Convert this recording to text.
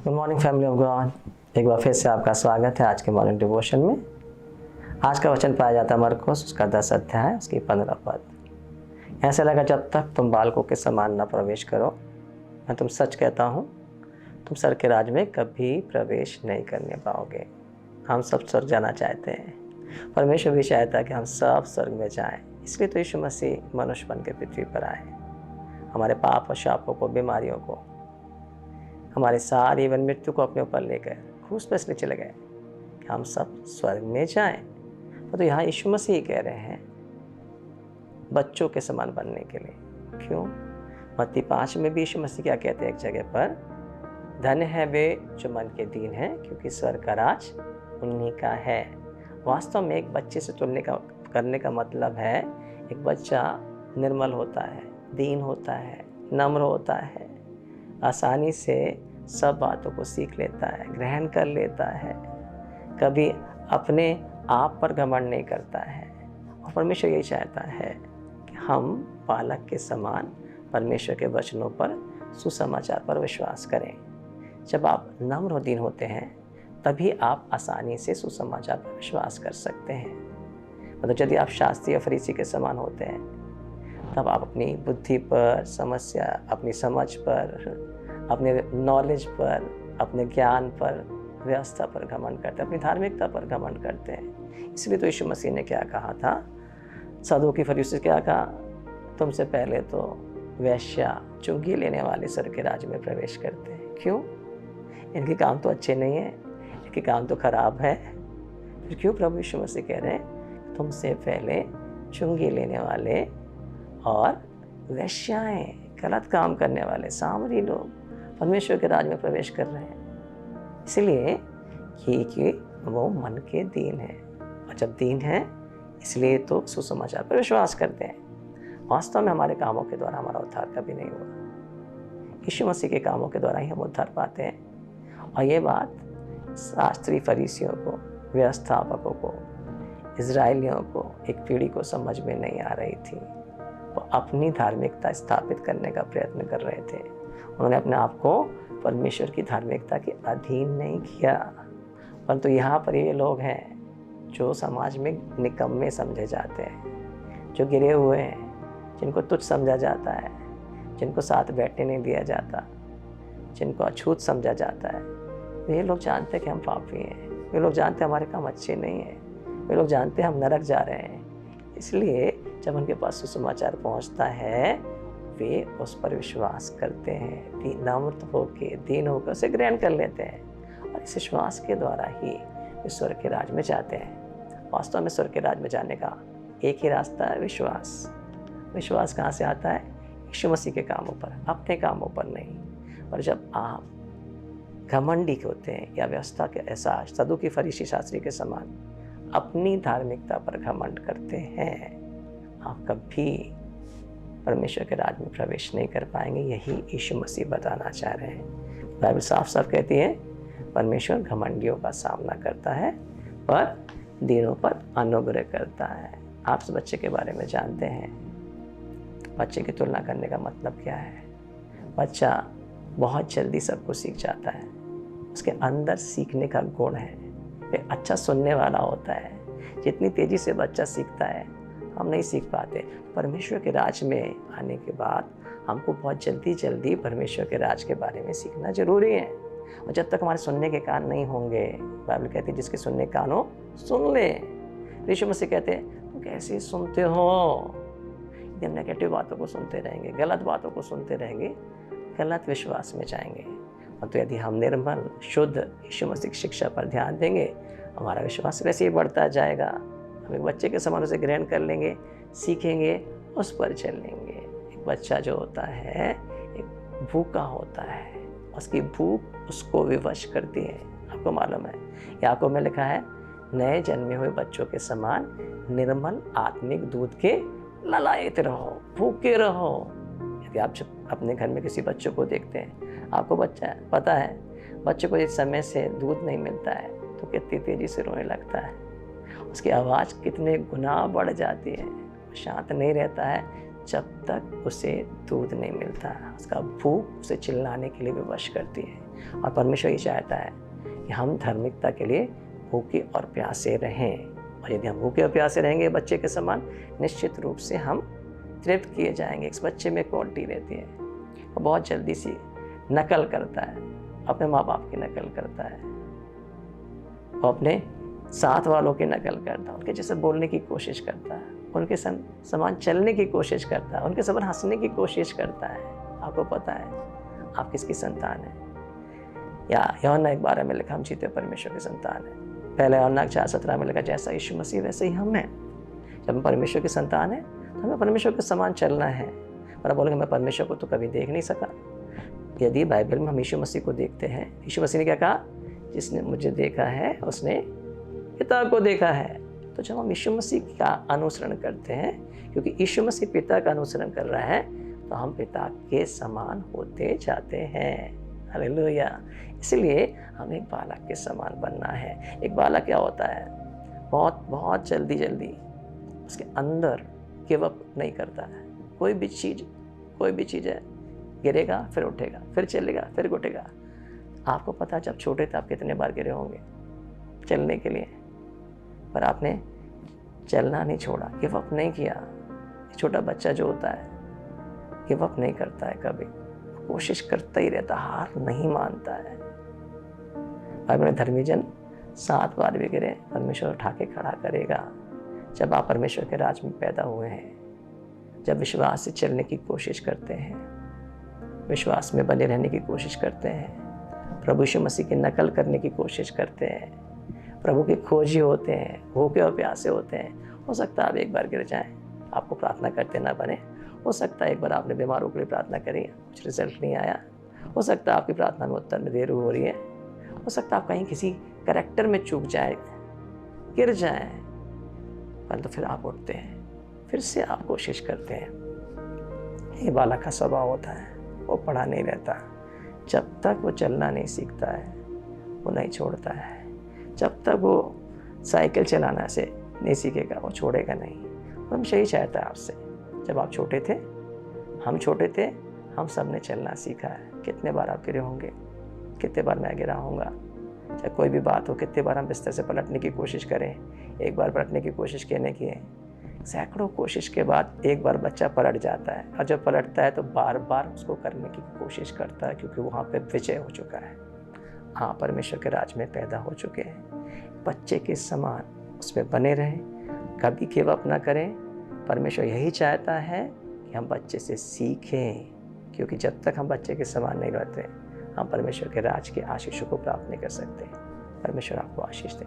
Good morning family of God. एक बार फिर से आपका स्वागत है आज के मॉर्निंग डिवोशन में। आज का वचन पाया जाता है मरकुस उसका 10 अध्याय उसकी 15 पद। ऐसा लगा जब तक तुम बालकों के समान न प्रवेश करो, मैं तुम सच कहता हूँ तुम स्वर्ग के राज में कभी प्रवेश नहीं करने पाओगे। हम सब स्वर्ग जाना चाहते हैं, परमेश्वर भी चाहता है कि हम सब स्वर्ग में जाएं। इसलिए तो यीशु मसीह मनुष्य बन के पृथ्वी पर आए, हमारे पाप और शापों को, बीमारियों को, हमारे सारी एवं मृत्यु को अपने ऊपर लेकर क्रूस पर इसलिए चले गए कि हम सब स्वर्ग में जाएं। तो यहाँ यीशु मसीह कह रहे हैं बच्चों के समान बनने के लिए। क्यों? मत्ती 5 में भी यीशु मसीह क्या कहते हैं एक जगह पर, धन्य है वे जो मन के दीन हैं क्योंकि स्वर्ग का राज उन्हीं का है। वास्तव में एक बच्चे से तुलना करने का मतलब है एक बच्चा निर्मल होता है, दीन होता है, नम्र होता है, आसानी से सब बातों को सीख लेता है, ग्रहण कर लेता है, कभी अपने आप पर घमंड नहीं करता है। और परमेश्वर यही चाहता है कि हम बालक के समान परमेश्वर के वचनों पर, सुसमाचार पर विश्वास करें। जब आप नम्र और दीन होते हैं तभी आप आसानी से सुसमाचार पर विश्वास कर सकते हैं। मतलब यदि आप शास्त्री या फरीसी के समान होते हैं तब आप अपनी बुद्धि पर, समस्या, अपनी समझ पर, अपने नॉलेज पर, अपने ज्ञान पर, व्यवस्था पर घमंड करते हैं, अपनी धार्मिकता पर घमंड करते हैं। इसलिए तो यीशु मसीह ने क्या कहा था, सदूकी फरीसी से क्या कहा, तुमसे पहले तो वेश्या, चुंगी लेने वाले स्वर्ग के राज्य में प्रवेश करते हैं। क्यों? इनके काम तो अच्छे नहीं है, इनके काम तो खराब है। फिर क्यों प्रभु यीशु मसीह कह रहे हैं तुमसे पहले चुंगी लेने वाले और वेश्याएं, गलत काम करने वाले सामरी लोग परमेश्वर के राज में प्रवेश कर रहे हैं। इसलिए कि वो मन के दीन है, और जब दीन है इसलिए तो सुसमाचार पर विश्वास करते हैं। वास्तव में हमारे कामों के द्वारा हमारा उद्धार कभी नहीं हुआ, यीशु मसीह के कामों के द्वारा ही हम उद्धार पाते हैं। और ये बात शास्त्री फरीसियों को, व्यवस्थापकों को, इजराइलियों को, एक पीढ़ी को समझ में नहीं आ रही थी। वो अपनी धार्मिकता स्थापित करने का प्रयत्न कर रहे थे। उन्होंने अपने आप को परमेश्वर की धार्मिकता के अधीन नहीं किया। परंतु यहाँ पर ये लोग हैं जो समाज में निकम्मे समझे जाते हैं, जो गिरे हुए हैं, जिनको तुच्छ समझा जाता है, जिनको साथ बैठने नहीं दिया जाता, जिनको अछूत समझा जाता है। वे लोग जानते हैं कि हम पापी हैं, वे लोग जानते हैं हमारे काम अच्छे नहीं हैं, वे लोग जानते हैं हम नरक जा रहे हैं। इसलिए जब उनके पास सुसमाचार पहुंचता है वे उस पर विश्वास करते हैं, नम्र होकर, दीन होकर उसे ग्रहण कर लेते हैं, और इस विश्वास के द्वारा ही वे स्वर्ग के राज में जाते हैं। वास्तव में स्वर्ग के राज में जाने का एक ही रास्ता है, विश्वास। विश्वास कहाँ से आता है? यीशु मसीह के कामों पर, अपने कामों पर नहीं। और जब आप घमंडी होते हैं या व्यवस्था के एहसास, सदूकी फरीसी शास्त्री के समान अपनी धार्मिकता पर घमंड करते हैं, आप कभी परमेश्वर के राज में प्रवेश नहीं कर पाएंगे। यही यीशु मसीह बताना चाह रहे हैं। बाइबल साफ साफ कहती है परमेश्वर घमंडियों का सामना करता है पर दीनों पर अनुग्रह करता है। आप सब बच्चे के बारे में जानते हैं, बच्चे की तुलना करने का मतलब क्या है। बच्चा बहुत जल्दी सब कुछ सीख जाता है, उसके अंदर सीखने का गुण है, वे अच्छा सुनने वाला होता है। जितनी तेज़ी से बच्चा सीखता है हम नहीं सीख पाते। परमेश्वर के राज में आने के बाद हमको बहुत जल्दी परमेश्वर के राज के बारे में सीखना जरूरी है। और जब तक हमारे सुनने के कान नहीं होंगे, बाइबल कहती है जिसके सुनने कान हो सुन ले। यीशु मसीह कहते हैं तुम कैसे सुनते हो? यदि हम नेगेटिव बातों को सुनते रहेंगे, गलत बातों को सुनते रहेंगे, गलत विश्वास में जाएंगे। और तो यदि हम निर्मल, शुद्ध यीशु मसीह की शिक्षा पर ध्यान देंगे, हमारा विश्वास वैसे ही बढ़ता जाएगा। हम एक बच्चे के समान उसे ग्रहण कर लेंगे, सीखेंगे, उस पर चलेंगे। एक बच्चा जो होता है एक भूखा होता है, उसकी भूख उसको विवश करती है। आपको मालूम है, याकूब में लिखा है नए जन्मे हुए बच्चों के समान निर्मल आत्मिक दूध के ललायत रहो, भूखे रहो। यदि आप जब अपने घर में किसी बच्चों को देखते हैं, आपको बच्चा पता है बच्चे को इस समय से दूध नहीं मिलता है तो कितनी तेज़ी से रोने लगता है, उसकी आवाज़ कितने गुना बढ़ जाती है, शांत नहीं रहता है जब तक उसे दूध नहीं मिलता। उसका भूख उसे चिल्लाने के लिए विवश करती है। और परमेश्वर ये चाहता है कि हम धार्मिकता के लिए भूखे और प्यासे रहें। और यदि हम भूखे और प्यासे रहेंगे बच्चे के समान, निश्चित रूप से हम तृप्त किए जाएंगे। इस बच्चे में क्वालिटी रहती है, वो बहुत जल्दी सी नकल करता है, अपने माँ बाप की नकल करता है, वो अपने साथ वालों की नकल करता है, उनके जैसे बोलने की कोशिश करता है, उनके समान चलने की कोशिश करता है, उनके समान हंसने की कोशिश करता है। आपको पता है आप किसकी संतान है? या यूहन्ना 1:12 में लिखा हम जीते परमेश्वर की संतान है। पहले यूहन्ना 4:17 में लिखा जैसा यीशु मसीह वैसे ही हम हैं। जब हम परमेश्वर की संतान है तो हमें परमेश्वर के समान चलना है। और आप बोलेंगे मैं परमेश्वर को तो कभी देख नहीं सका। यदि बाइबल में हम यीशु मसीह को देखते हैं, यीशु मसीह ने क्या कहा? जिसने मुझे देखा है उसने पिता को देखा है। तो जब हम यीशु मसीह का अनुसरण करते हैं, क्योंकि यीशु मसीह पिता का अनुसरण कर रहा है, तो हम पिता के समान होते जाते हैं। हालेलुया। इसलिए हमें एक बालक के समान बनना है। एक बालक क्या होता है? बहुत जल्दी उसके अंदर गिव अप नहीं करता है। कोई भी चीज़ है, गिरेगा फिर उठेगा, फिर चलेगा फिर उठेगा। आपको पता है जब छोटे थे आप कितने बार गिरे होंगे चलने के लिए, पर आपने चलना नहीं छोड़ा, गिव अप नहीं किया। छोटा बच्चा जो होता है गिव अप नहीं करता है, कभी कोशिश करता ही रहता, हार नहीं मानता है। अपने धर्मी जन 7 बार भी गिरे, परमेश्वर उठा के खड़ा करेगा। जब आप परमेश्वर के राज में पैदा हुए हैं, जब विश्वास से चलने की कोशिश करते हैं, विश्वास में बने रहने की कोशिश करते हैं, प्रभु यीशु मसीह की नकल करने की कोशिश करते हैं, प्रभु के खोजी होते हैं, भूखे और प्यासे होते हैं। हो सकता है आप एक बार गिर जाएं, आपको प्रार्थना करते ना बने। हो सकता है एक बार आपने बीमारों के लिए प्रार्थना करी, कुछ रिजल्ट नहीं आया। हो सकता है आपकी प्रार्थना में उत्तर में देर हो रही है। हो सकता है आप कहीं किसी कैरेक्टर में चूक जाए, गिर जाए, परंतु फिर आप उठते हैं, फिर से आप कोशिश करते हैं। ये बालक का स्वभाव होता है, वो पढ़ा नहीं रहता। जब तक वो चलना नहीं सीखता है वो नहीं छोड़ता है। जब तक वो साइकिल चलाना से नहीं सीखेगा वो छोड़ेगा नहीं। हम यही चाहता है आपसे। जब आप छोटे थे, हम सब ने चलना सीखा है। कितने बार आप गिरे होंगे, कितने बार मैं गिरा होऊंगा। चाहे कोई भी बात हो, कितने बार हम बिस्तर से पलटने की कोशिश करें। एक बार पलटने की कोशिश करने की है, सैकड़ों कोशिश के बाद एक बार बच्चा पलट जाता है। और जब पलटता है तो बार बार उसको करने की कोशिश करता है, क्योंकि वहाँ पे विजय हो चुका है। हाँ, परमेश्वर के राज में पैदा हो चुके हैं। बच्चे के समान उसमें बने रहें, कभी गिव अप ना करें। परमेश्वर यही चाहता है कि हम बच्चे से सीखें, क्योंकि जब तक हम बच्चे के समान नहीं रहते हम परमेश्वर के राज के आशीषों को प्राप्त नहीं कर सकते। परमेश्वर आपको आशीष दे।